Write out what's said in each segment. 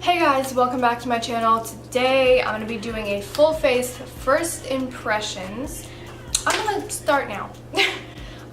Hey guys, welcome back to my channel. Today I'm going to be doing a full face first impressions. I'm going to start now.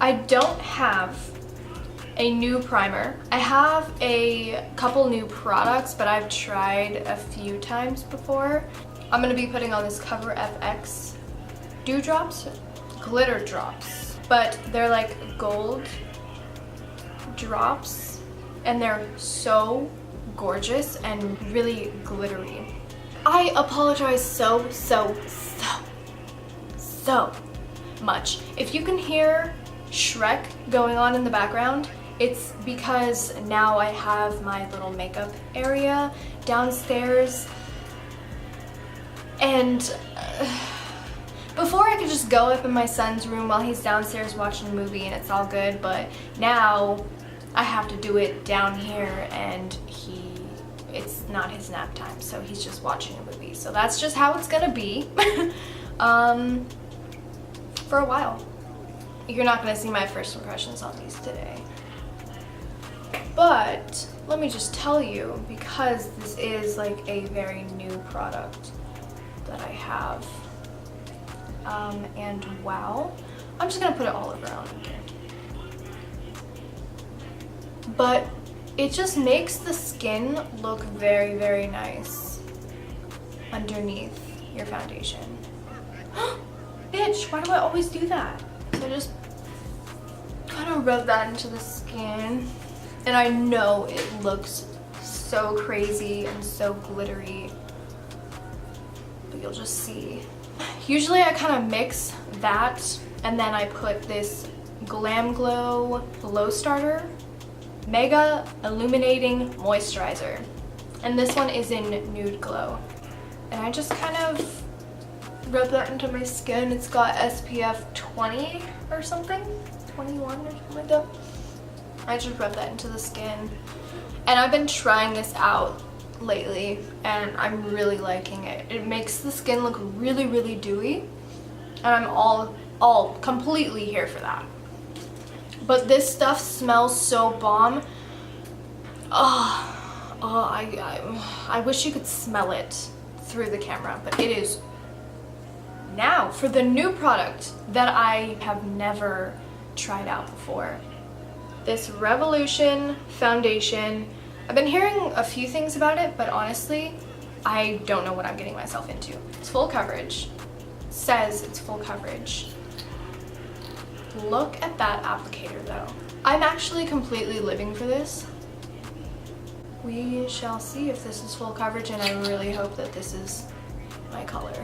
I don't have a new primer. I have a couple new products, but I've tried a few times before. I'm going to be putting on this Cover FX Dewdrops, glitter drops, but they're like gold drops and they're so gorgeous and really glittery. I apologize so much. If you can hear Shrek going on in the background, it's because now I have my little makeup area downstairs, and before I could just go up in my son's room while he's downstairs watching a movie and it's all good, but now I have to do it down here and it's not his nap time, so he's just watching a movie. So that's just how it's gonna be for a while. You're not gonna see my first impressions on these today. But let me just tell you, because this is like a very new product that I have, and wow, I'm just gonna put it all around here. But it just makes the skin look very nice underneath your foundation. Bitch, why do I always do that? So I just kind of rub that into the skin. And I know it looks so crazy and so glittery, but you'll just see. Usually I kind of mix that and then I put this Glam Glow Glow Starter Mega Illuminating Moisturizer, and this one is in Nude Glow, and I just kind of rub that into my skin. It's got SPF 20 or something, 21 or something like that. I just rub that into the skin, and I've been trying this out lately and I'm really liking it. It makes the skin look really dewy, and I'm all completely here for that. But this stuff smells so bomb. I wish you could smell it through the camera, but it is. Now for the new product that I have never tried out before. This Revolution foundation. I've been hearing a few things about it, but honestly, I don't know what I'm getting myself into. It's full coverage. It says it's full coverage. Look at that applicator though. I'm actually completely living for this. We shall see if this is full coverage, and I really hope that this is my color.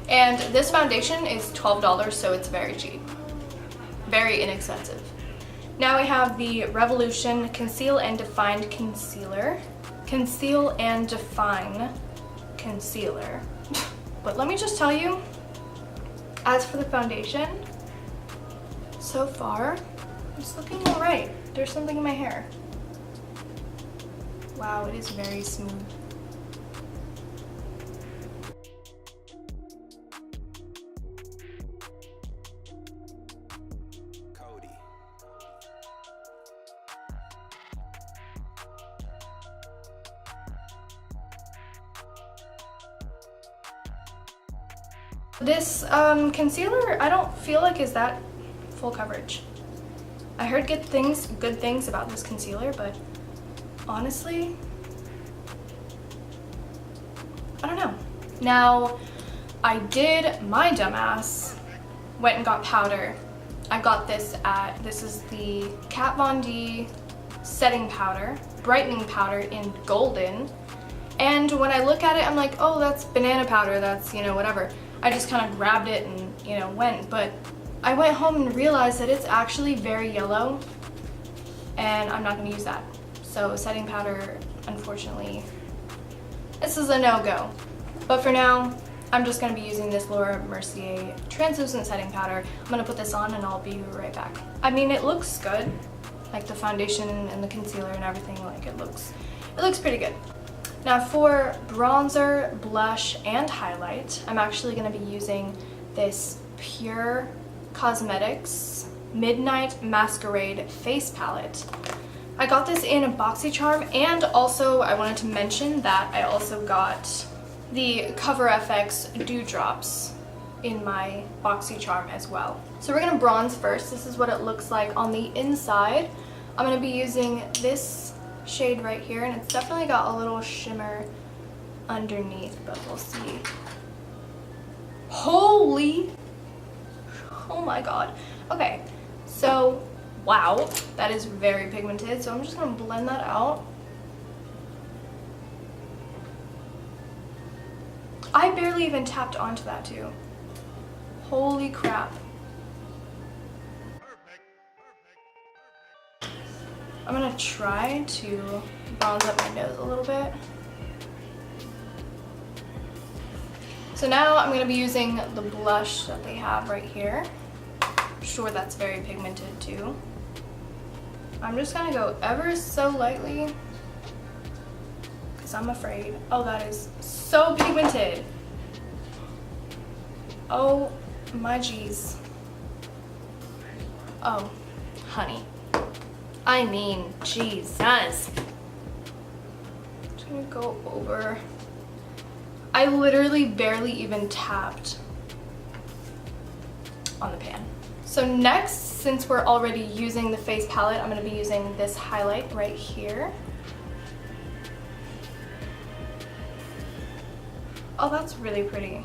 And this foundation is $12, so it's very cheap. Very inexpensive. Now we have the Revolution Conceal and Define Concealer. Conceal and Define Concealer. But let me just tell you, as for the foundation, so far, it's looking alright. There's something in my hair. Wow, it is very smooth. This concealer, I don't feel like is that full coverage. I heard good things about this concealer, but honestly, I don't know. Now, my dumbass went and got powder. I got this is the Kat Von D setting powder, brightening powder in golden. And when I look at it, I'm like, oh, that's banana powder, that's, whatever. I just kind of grabbed it and, went. But I went home and realized that it's actually very yellow, and I'm not going to use that. So setting powder, unfortunately, this is a no-go. But for now, I'm just going to be using this Laura Mercier translucent setting powder. I'm going to put this on and I'll be right back. I mean, it looks good. Like the foundation and the concealer and everything, like it looks pretty good. Now for bronzer, blush, and highlight, I'm actually going to be using this Pure Cosmetics Midnight Masquerade Face Palette. I got this in a BoxyCharm, and also I wanted to mention that I also got the Cover FX Dewdrops in my BoxyCharm as well. So we're gonna bronze first. This is what it looks like on the inside. I'm gonna be using this shade right here, and it's definitely got a little shimmer underneath, but we'll see. Holy, oh my god. Okay, so wow, that is very pigmented, so I'm just gonna blend that out. I barely even tapped onto that too. Holy crap. I'm gonna try to bronze up my nose a little bit. So now I'm gonna be using the blush that they have right here. I'm sure that's very pigmented too. I'm just gonna go ever so lightly because I'm afraid. Oh, that is so pigmented. Oh my geez. Oh, honey. I mean, Jesus. Just gonna go over. I literally barely even tapped on the pan. So next, since we're already using the face palette, I'm gonna be using this highlight right here. Oh, that's really pretty.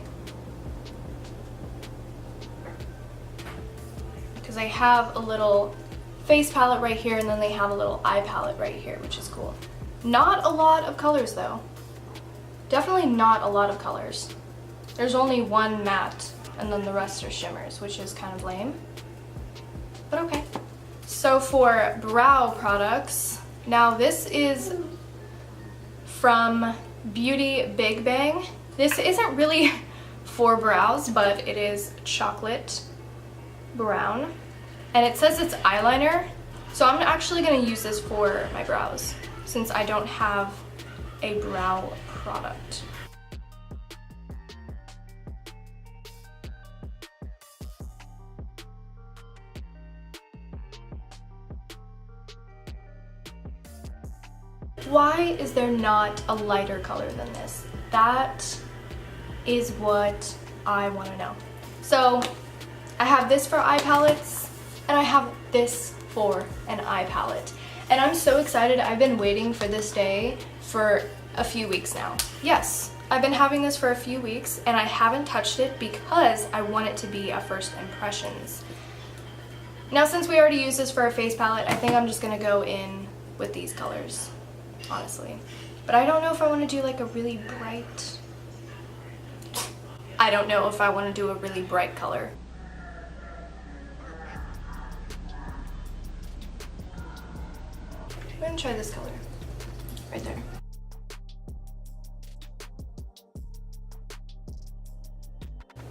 Because I have a little face palette right here, and then they have a little eye palette right here, which is cool. Not a lot of colors though. Definitely not a lot of colors. There's only one matte, and then the rest are shimmers, which is kind of lame. But okay. So for brow products, now this is from Beauty Big Bang. This isn't really for brows, but it is chocolate brown. And it says it's eyeliner, so I'm actually going to use this for my brows since I don't have a brow product. Why is there not a lighter color than this? That is what I want to know. So I have this for eye palettes, and I have this for an eye palette. And I'm so excited. I've been waiting for this day for a few weeks now. Yes, I've been having this for a few weeks, and I haven't touched it because I want it to be a first impressions. Now, since we already used this for a face palette, I think I'm just gonna go in with these colors, honestly. But I don't know if I want to do like a really bright... I don't know if I want to do a really bright color. I'm gonna try this color right there.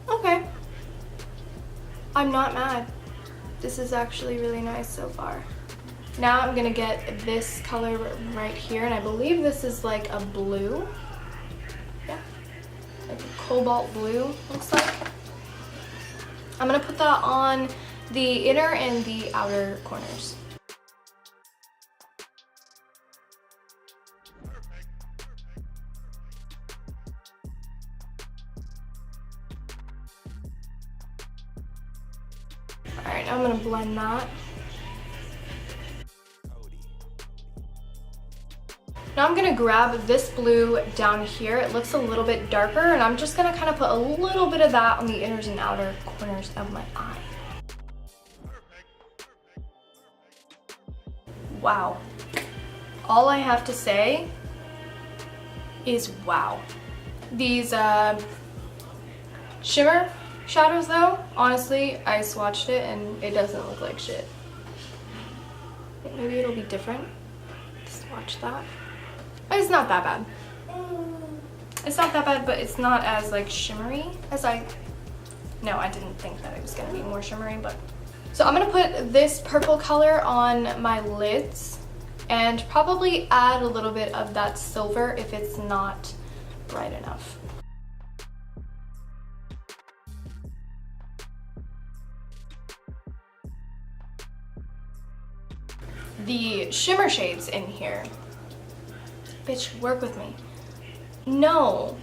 Okay, I'm not mad. This is actually really nice so far. Now I'm gonna get this color right here, and I believe this is like a blue. Yeah, like a cobalt blue, looks like. I'm gonna put that on the inner and the outer corners. Alright, now I'm gonna blend that. Now I'm gonna grab this blue down here. It looks a little bit darker, and I'm just gonna kind of put a little bit of that on the inners and outer corners of my eye. Wow. All I have to say is wow. These shimmer shadows though, honestly, I swatched it and it doesn't look like shit. Maybe it'll be different. Swatch that. It's not that bad. It's not that bad, but it's not as like shimmery as no, I didn't think that it was gonna be more shimmery, but. So I'm gonna put this purple color on my lids. and probably add a little bit of that silver if it's not bright enough. The shimmer shades in here. Bitch, work with me. No.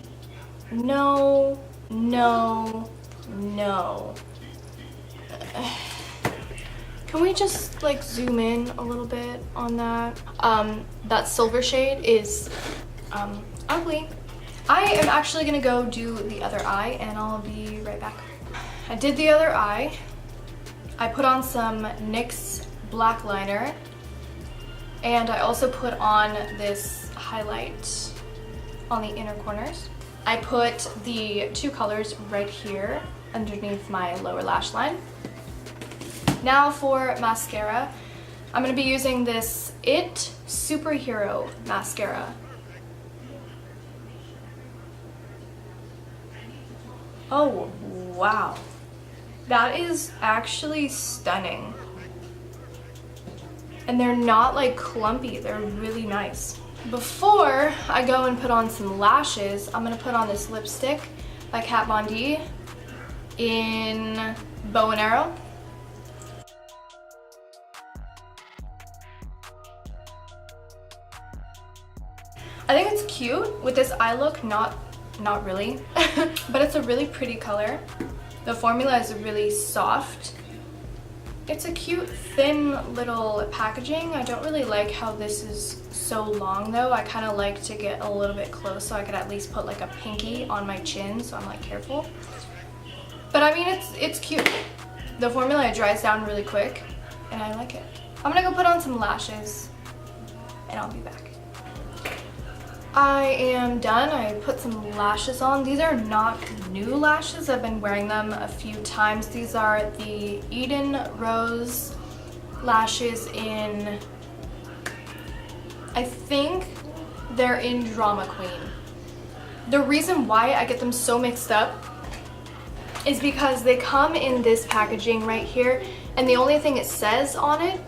No. No. No. Can we just like zoom in a little bit on that? That silver shade is ugly. I am actually gonna go do the other eye and I'll be right back. I did the other eye. I put on some NYX black liner. And I also put on this highlight on the inner corners. I put the two colors right here underneath my lower lash line. Now for mascara, I'm going to be using this IT Superhero mascara. Oh, wow. That is actually stunning. And they're not like clumpy, they're really nice. Before I go and put on some lashes, I'm gonna put on this lipstick by Kat Von D in Bow and Arrow. I think it's cute with this eye look, not really, but it's a really pretty color. The formula is really soft. It's a cute, thin little packaging. I don't really like how this is so long though. I kind of like to get a little bit close so I could at least put like a pinky on my chin so I'm like careful. But I mean, it's cute. The formula dries down really quick and I like it. I'm gonna go put on some lashes and I'll be back. I am done. I put some lashes on. These are not new lashes. I've been wearing them a few times. These are the Eden Rose lashes in, I think they're in Drama Queen. The reason why I get them so mixed up is because they come in this packaging right here and the only thing it says on it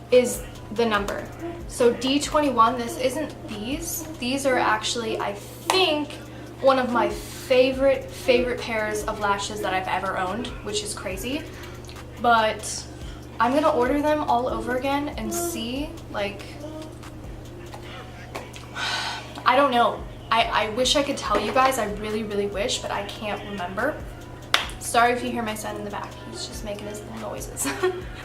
is the number. So D21, this isn't these. These are actually, I think, one of my favorite pairs of lashes that I've ever owned, which is crazy. But I'm gonna order them all over again and see, like, I don't know. I wish I could tell you guys, I really wish, but I can't remember. Sorry if you hear my son in the back, he's just making his little noises.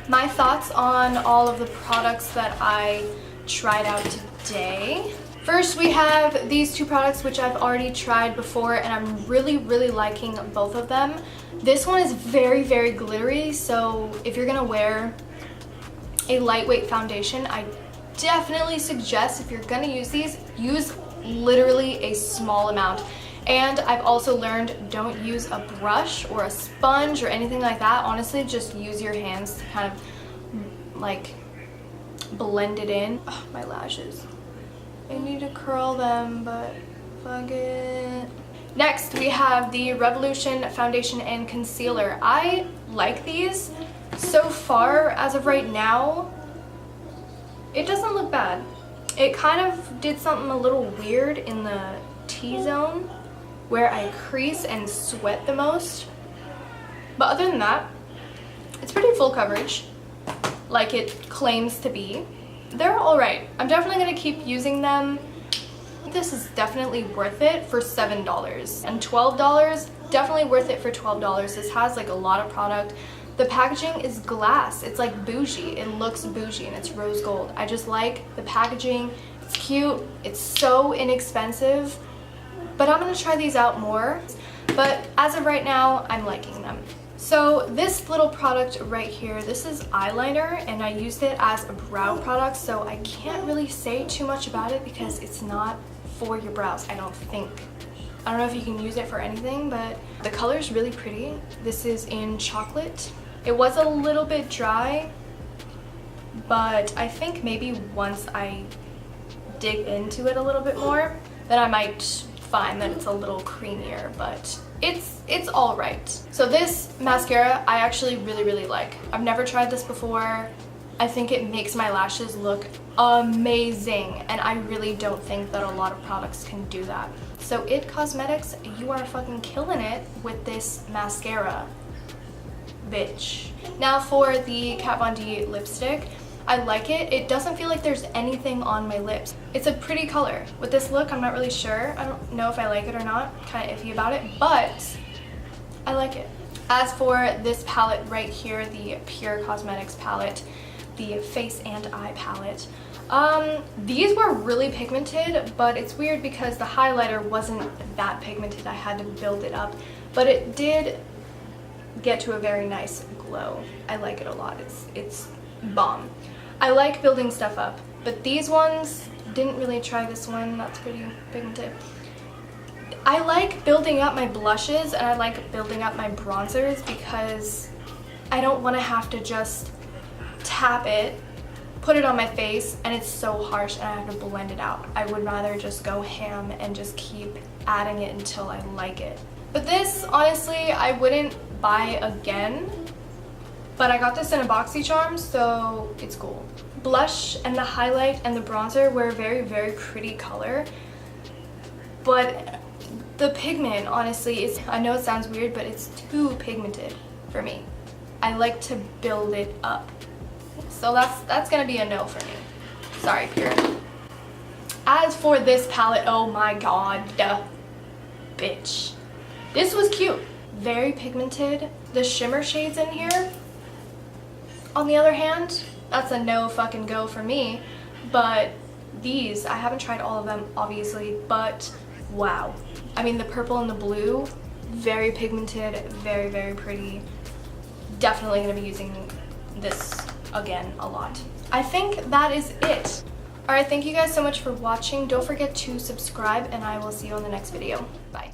My thoughts on all of the products that I tried out today. First, we have these two products which I've already tried before and I'm really liking both of them. This one is very glittery, so if you're gonna wear a lightweight foundation, I definitely suggest if you're gonna use these, use literally a small amount. And I've also learned, don't use a brush or a sponge or anything like that. Honestly, just use your hands to kind of like blend it in. Oh, my lashes. I need to curl them, but fuck it. Next, we have the Revolution Foundation and Concealer. I like these. So far, as of right now, it doesn't look bad. It kind of did something a little weird in the T-zone, where I crease and sweat the most. But other than that, it's pretty full coverage, like it claims to be. They're alright. I'm definitely gonna keep using them. This is definitely worth it for $7. And $12, definitely worth it for $12. This has like a lot of product. The packaging is glass. It's like bougie. It looks bougie and it's rose gold. I just like the packaging. It's cute. It's so inexpensive. But I'm gonna try these out more. But as of right now, I'm liking them. So this little product right here, this is eyeliner and I used it as a brow product, so I can't really say too much about it because it's not for your brows, I don't think. I don't know if you can use it for anything, but the color is really pretty. This is in chocolate. It was a little bit dry, but I think maybe once I dig into it a little bit more, then I might find that it's a little creamier, but it's all right. So this mascara I actually really like. I've never tried this before. I think it makes my lashes look amazing, and I really don't think that a lot of products can do that. So IT Cosmetics, you are fucking killing it with this mascara, bitch. Now for the Kat Von D lipstick, I like it. It doesn't feel like there's anything on my lips. It's a pretty color. With this look, I'm not really sure. I don't know if I like it or not. Kind of iffy about it, but I like it. As for this palette right here, the Pure Cosmetics palette, the Face and Eye palette, these were really pigmented, but it's weird because the highlighter wasn't that pigmented. I had to build it up, but it did get to a very nice glow. I like it a lot. It's bomb. I like building stuff up, but these ones, didn't really try this one. That's pretty pigmented. I like building up my blushes and I like building up my bronzers because I don't want to have to just tap it, put it on my face, and it's so harsh and I have to blend it out. I would rather just go ham and just keep adding it until I like it. But this, honestly, I wouldn't buy again, but I got this in a BoxyCharm, so it's cool. Blush and the highlight and the bronzer were a very, very pretty color, but the pigment, honestly, is, I know it sounds weird, but it's too pigmented for me. I like to build it up. So that's gonna be a no for me. Sorry, Pure. As for this palette, oh my god, bitch. This was cute. Very pigmented. The shimmer shades in here, on the other hand, that's a no fucking go for me. But these, I haven't tried all of them, obviously, but wow. I mean, the purple and the blue, very pigmented, very, very pretty. Definitely gonna be using this again a lot. I think that is it. Alright, thank you guys so much for watching. Don't forget to subscribe, and I will see you on the next video. Bye.